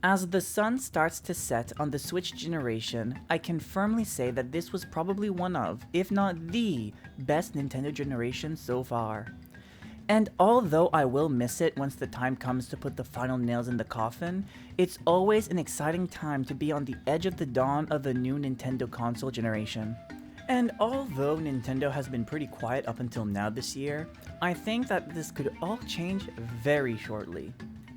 As the sun starts to set on the Switch generation, I can firmly say that this was probably one of, if not the, best Nintendo generation so far. And although I will miss it once the time comes to put the final nails in the coffin, it's always an exciting time to be on the edge of the dawn of the new Nintendo console generation. And although Nintendo has been pretty quiet up until now this year, I think that this could all change very shortly.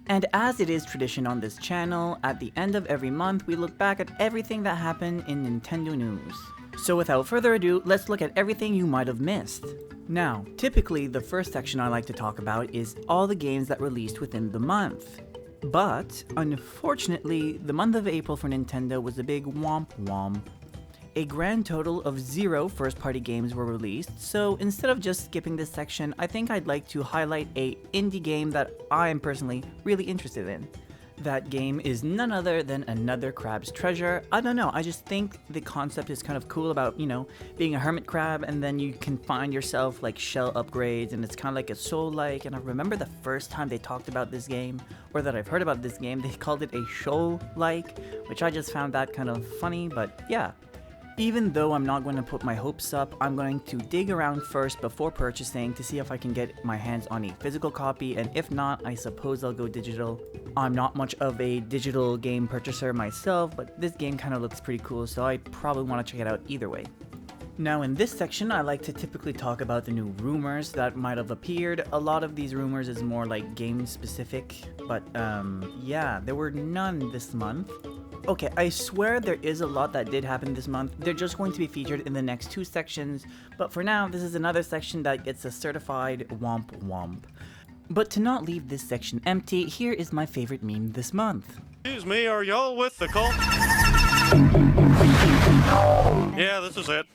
And as it is tradition on this channel, at the end of every month we look back at everything that happened in Nintendo news. So without further ado, let's look at everything you might have missed. Now, typically the first section I like to talk about is all the games that released within the month. But, unfortunately, the month of April for Nintendo was a big womp womp. A grand total of 0 first-party games were released, so instead of just skipping this section, I think I'd like to highlight a indie game that I am personally really interested in. That game is none other than Another Crab's Treasure. I don't know, I just think the concept is kind of cool about, being a hermit crab and then you can find yourself like shell upgrades and it's kind of like a soul-like, and I remember the first time they talked about this game, or that I've heard about this game, they called it a show-like, which I just found that kind of funny, but yeah. Even though I'm not going to put my hopes up, I'm going to dig around first before purchasing to see if I can get my hands on a physical copy, and if not, I suppose I'll go digital. I'm not much of a digital game purchaser myself, but this game kind of looks pretty cool, so I probably want to check it out either way. Now in this section, I like to typically talk about the new rumors that might have appeared. A lot of these rumors is more like game specific, but yeah, there were none this month. Okay, I swear there is a lot that did happen this month. They're just going to be featured in the next 2 sections, but for now, this is another section that gets a certified womp womp. But to not leave this section empty, here is my favorite meme this month. Excuse me, are y'all with the cult? Yeah, this is it.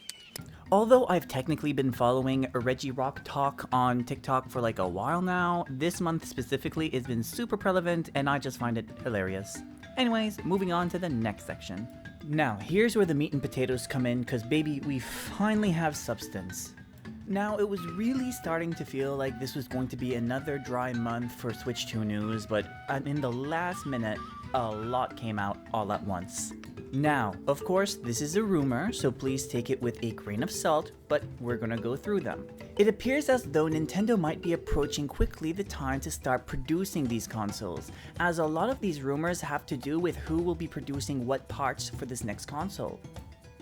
Although I've technically been following Reggie Rock Talk on TikTok for like a while now, this month specifically has been super relevant and I just find it hilarious. Anyways, moving on to the next section. Now, here's where the meat and potatoes come in, cause baby, we finally have substance. Now, it was really starting to feel like this was going to be another dry month for Switch 2 news, but in the last minute, a lot came out all at once. Now, of course, this is a rumor, so please take it with a grain of salt, but we're gonna go through them. It appears as though Nintendo might be approaching quickly the time to start producing these consoles, as a lot of these rumors have to do with who will be producing what parts for this next console.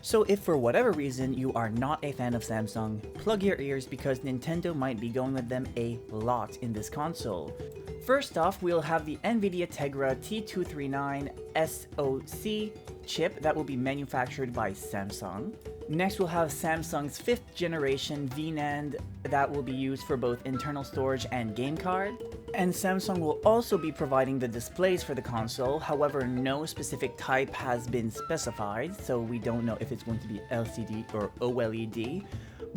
So if for whatever reason you are not a fan of Samsung, plug your ears because Nintendo might be going with them a lot in this console. First off, we'll have the NVIDIA Tegra T239 SoC chip that will be manufactured by Samsung. Next, we'll have Samsung's 5th generation VNAND that will be used for both internal storage and game card. And Samsung will also be providing the displays for the console, however no specific type has been specified, so we don't know if it's going to be LCD or OLED.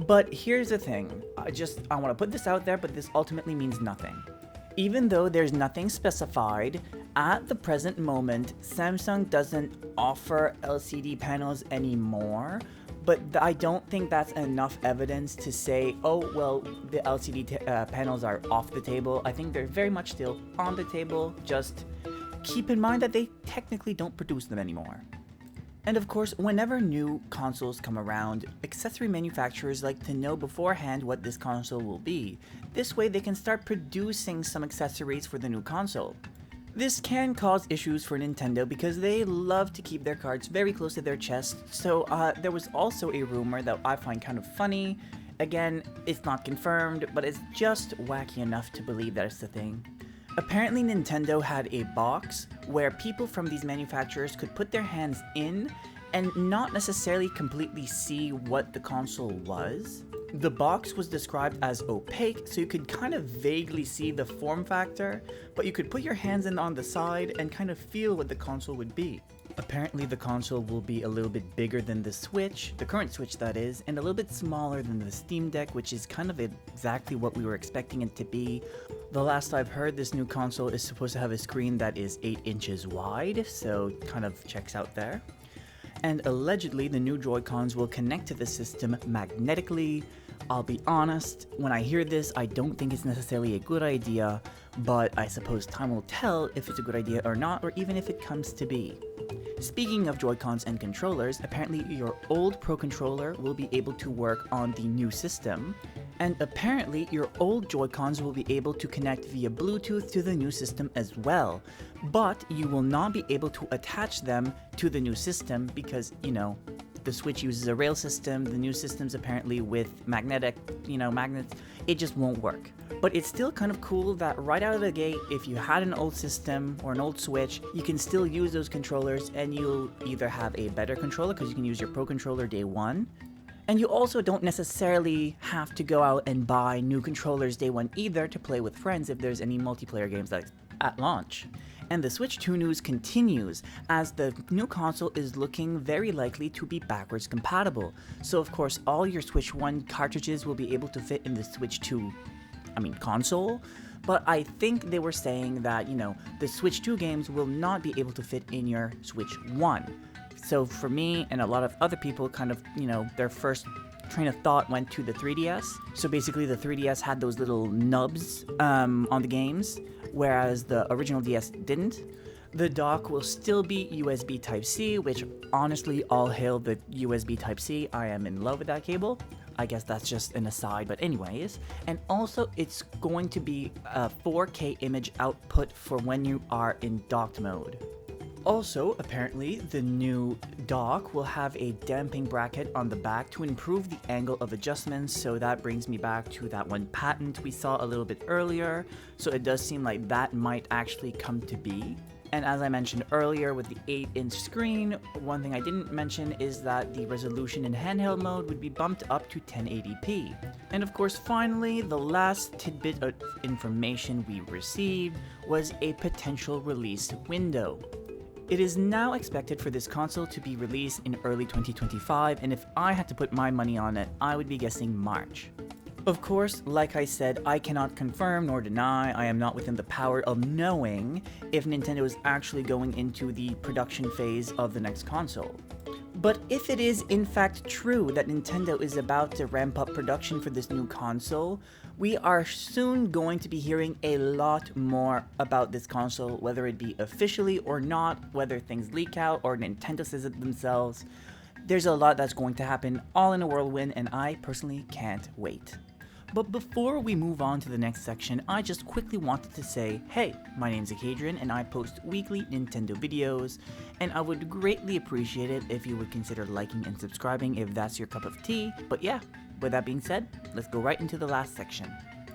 But here's the thing, I want to put this out there, but this ultimately means nothing. Even though there's nothing specified, at the present moment, Samsung doesn't offer LCD panels anymore, but I don't think that's enough evidence to say, oh, well, the LCD panels are off the table. I think they're very much still on the table, just keep in mind that they technically don't produce them anymore. And of course, whenever new consoles come around, accessory manufacturers like to know beforehand what this console will be. This way they can start producing some accessories for the new console. This can cause issues for Nintendo because they love to keep their cards very close to their chest, so there was also a rumor that I find kind of funny. Again, it's not confirmed, but it's just wacky enough to believe that it's the thing. Apparently Nintendo had a box where people from these manufacturers could put their hands in and not necessarily completely see what the console was. The box was described as opaque, so you could kind of vaguely see the form factor, but you could put your hands in on the side and kind of feel what the console would be. Apparently the console will be a little bit bigger than the Switch, the current Switch that is, and a little bit smaller than the Steam Deck, which is kind of exactly what we were expecting it to be. The last I've heard, this new console is supposed to have a screen that is 8 inches wide, so kind of checks out there. And allegedly the new Joy-Cons will connect to the system magnetically. I'll be honest, when I hear this, I don't think it's necessarily a good idea, but I suppose time will tell if it's a good idea or not, or even if it comes to be. Speaking of Joy-Cons and controllers, apparently your old Pro Controller will be able to work on the new system, and apparently your old Joy-Cons will be able to connect via Bluetooth to the new system as well, but you will not be able to attach them to the new system because, the Switch uses a rail system, the new system's apparently with magnets, it just won't work. But it's still kind of cool that right out of the gate, if you had an old system or an old Switch, you can still use those controllers and you'll either have a better controller because you can use your Pro Controller day one, and you also don't necessarily have to go out and buy new controllers day one either to play with friends if there's any multiplayer games at launch. And the Switch 2 news continues, as the new console is looking very likely to be backwards compatible. So of course all your Switch 1 cartridges will be able to fit in the Switch 2 console, but I think they were saying that, the Switch 2 games will not be able to fit in your Switch 1. So for me and a lot of other people, kind of, their first train of thought went to the 3DS. So basically the 3DS had those little nubs on the games, whereas the original DS didn't. The dock will still be USB Type-C, which honestly, all hail the USB Type-C. I am in love with that cable. I guess that's just an aside, but anyways. And also, it's going to be a 4K image output for when you are in docked mode. Also, apparently, the new dock will have a damping bracket on the back to improve the angle of adjustments, so that brings me back to that one patent we saw a little bit earlier, so it does seem like that might actually come to be. And as I mentioned earlier with the 8-inch screen, one thing I didn't mention is that the resolution in handheld mode would be bumped up to 1080p. And of course, finally, the last tidbit of information we received was a potential release window. It is now expected for this console to be released in early 2025, and if I had to put my money on it, I would be guessing March. Of course, like I said, I cannot confirm nor deny, I am not within the power of knowing if Nintendo is actually going into the production phase of the next console. But if it is in fact true that Nintendo is about to ramp up production for this new console, we are soon going to be hearing a lot more about this console, whether it be officially or not, whether things leak out or Nintendo says it themselves. There's a lot that's going to happen all in a whirlwind, and I personally can't wait. But before we move on to the next section, I just quickly wanted to say, hey, my name's Akadrian and I post weekly Nintendo videos, and I would greatly appreciate it if you would consider liking and subscribing if that's your cup of tea. But yeah, with that being said, let's go right into the last section.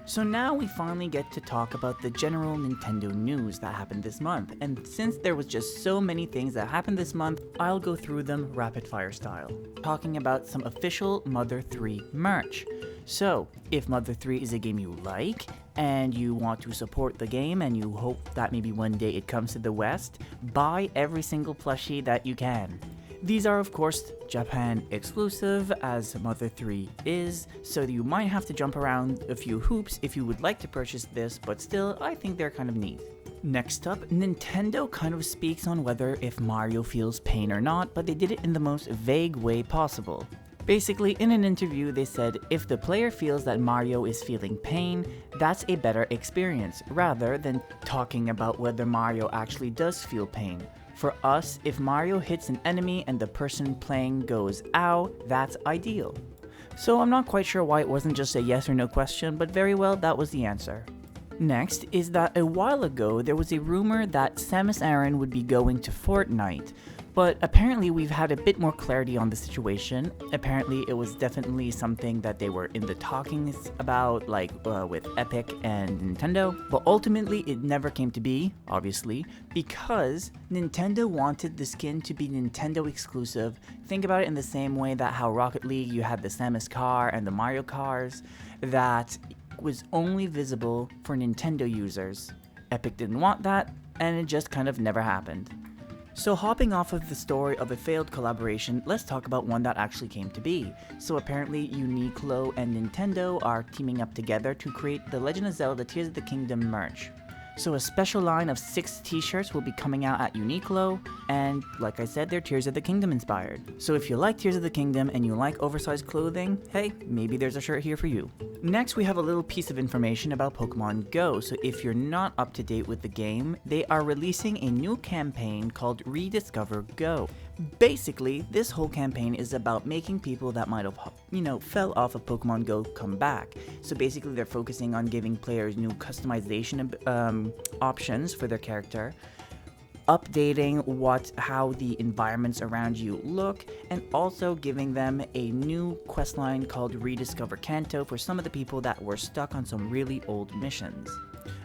So now we finally get to talk about the general Nintendo news that happened this month, and since there was just so many things that happened this month, I'll go through them rapid fire style, talking about some official Mother 3 merch. So, if Mother 3 is a game you like, and you want to support the game, and you hope that maybe one day it comes to the West, buy every single plushie that you can. These are of course Japan exclusive, as Mother 3 is, so you might have to jump around a few hoops if you would like to purchase this, but still, I think they're kind of neat. Next up, Nintendo kind of speaks on whether if Mario feels pain or not, but they did it in the most vague way possible. Basically, in an interview, they said if the player feels that Mario is feeling pain, that's a better experience, rather than talking about whether Mario actually does feel pain. For us, if Mario hits an enemy and the person playing goes ow, that's ideal. So I'm not quite sure why it wasn't just a yes or no question, but very well, that was the answer. Next is that a while ago, there was a rumor that Samus Aran would be going to Fortnite. But apparently we've had a bit more clarity on the situation. Apparently it was definitely something that they were in the talkings about, like with Epic and Nintendo. But ultimately it never came to be, obviously, because Nintendo wanted the skin to be Nintendo exclusive. Think about it in the same way that how Rocket League, you had the Samus car and the Mario cars, that was only visible for Nintendo users. Epic didn't want that, and it just kind of never happened. So hopping off of the story of a failed collaboration, let's talk about one that actually came to be. So apparently Uniqlo and Nintendo are teaming up together to create the Legend of Zelda Tears of the Kingdom merch. So a special line of 6 t-shirts will be coming out at Uniqlo, and like I said, they're Tears of the Kingdom inspired. So if you like Tears of the Kingdom and you like oversized clothing, hey, maybe there's a shirt here for you. Next, we have a little piece of information about Pokemon Go. So if you're not up to date with the game, they are releasing a new campaign called Rediscover Go. Basically, this whole campaign is about making people that might have, fell off of Pokemon Go come back. So basically, they're focusing on giving players new customization options for their character, updating how the environments around you look, and also giving them a new questline called Rediscover Kanto for some of the people that were stuck on some really old missions.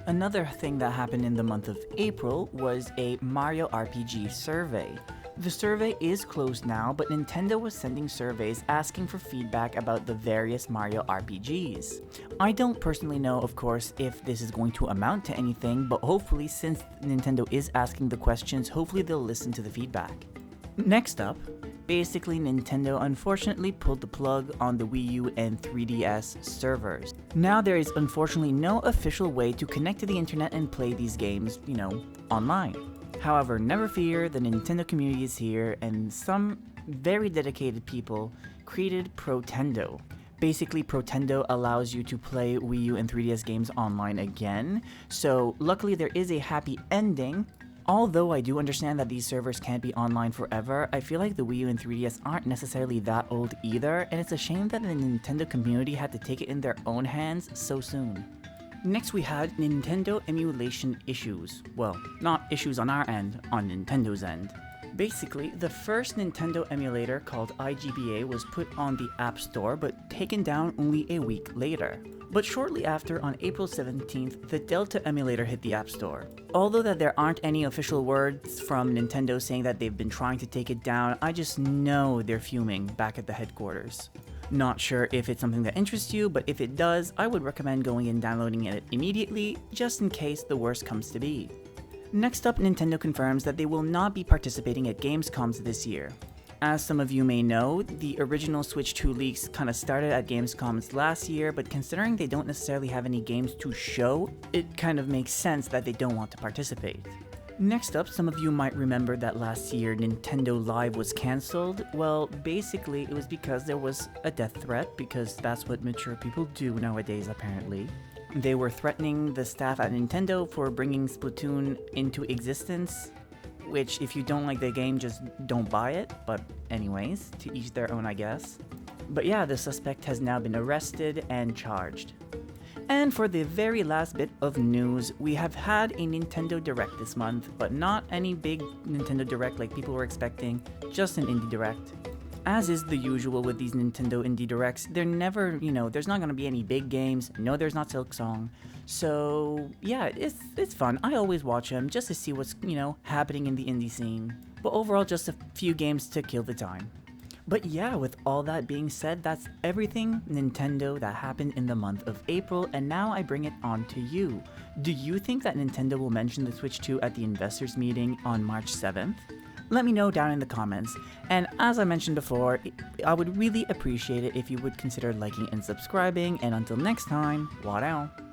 Another thing that happened in the month of April was a Mario RPG survey. The survey is closed now, but Nintendo was sending surveys asking for feedback about the various Mario RPGs. I don't personally know, of course, if this is going to amount to anything, but hopefully, since Nintendo is asking the questions, hopefully they'll listen to the feedback. Next up, basically Nintendo unfortunately pulled the plug on the Wii U and 3DS servers. Now there is unfortunately no official way to connect to the internet and play these games, online. However, never fear, the Nintendo community is here, and some very dedicated people created Protendo. Basically, Protendo allows you to play Wii U and 3DS games online again, so luckily there is a happy ending. Although I do understand that these servers can't be online forever, I feel like the Wii U and 3DS aren't necessarily that old either, and it's a shame that the Nintendo community had to take it in their own hands so soon. Next we had Nintendo emulation issues. Well, not issues on our end, on Nintendo's end. Basically, the first Nintendo emulator called iGBA was put on the App Store but taken down only a week later. But shortly after, on April 17th, the Delta emulator hit the App Store. Although that there aren't any official words from Nintendo saying that they've been trying to take it down, I just know they're fuming back at the headquarters. Not sure if it's something that interests you, but if it does, I would recommend going and downloading it immediately, just in case the worst comes to be. Next up, Nintendo confirms that they will not be participating at Gamescoms this year. As some of you may know, the original Switch 2 leaks kind of started at Gamescoms last year, but considering they don't necessarily have any games to show, it kind of makes sense that they don't want to participate. Next up, some of you might remember that last year Nintendo Live was cancelled. Well, basically it was because there was a death threat, because that's what mature people do nowadays apparently. They were threatening the staff at Nintendo for bringing Splatoon into existence, which if you don't like the game, just don't buy it, but anyways, to each their own I guess. But yeah, the suspect has now been arrested and charged. And for the very last bit of news, we have had a Nintendo Direct this month, but not any big Nintendo Direct like people were expecting, just an Indie Direct. As is the usual with these Nintendo Indie Directs, they're never, there's not going to be any big games. No, there's not Silksong. So yeah, it's fun. I always watch them just to see what's, happening in the indie scene. But overall, just a few games to kill the time. But yeah, with all that being said, that's everything Nintendo that happened in the month of April, and now I bring it on to you. Do you think that Nintendo will mention the Switch 2 at the investors meeting on March 7th? Let me know down in the comments, and as I mentioned before, I would really appreciate it if you would consider liking and subscribing, and until next time, Wadao!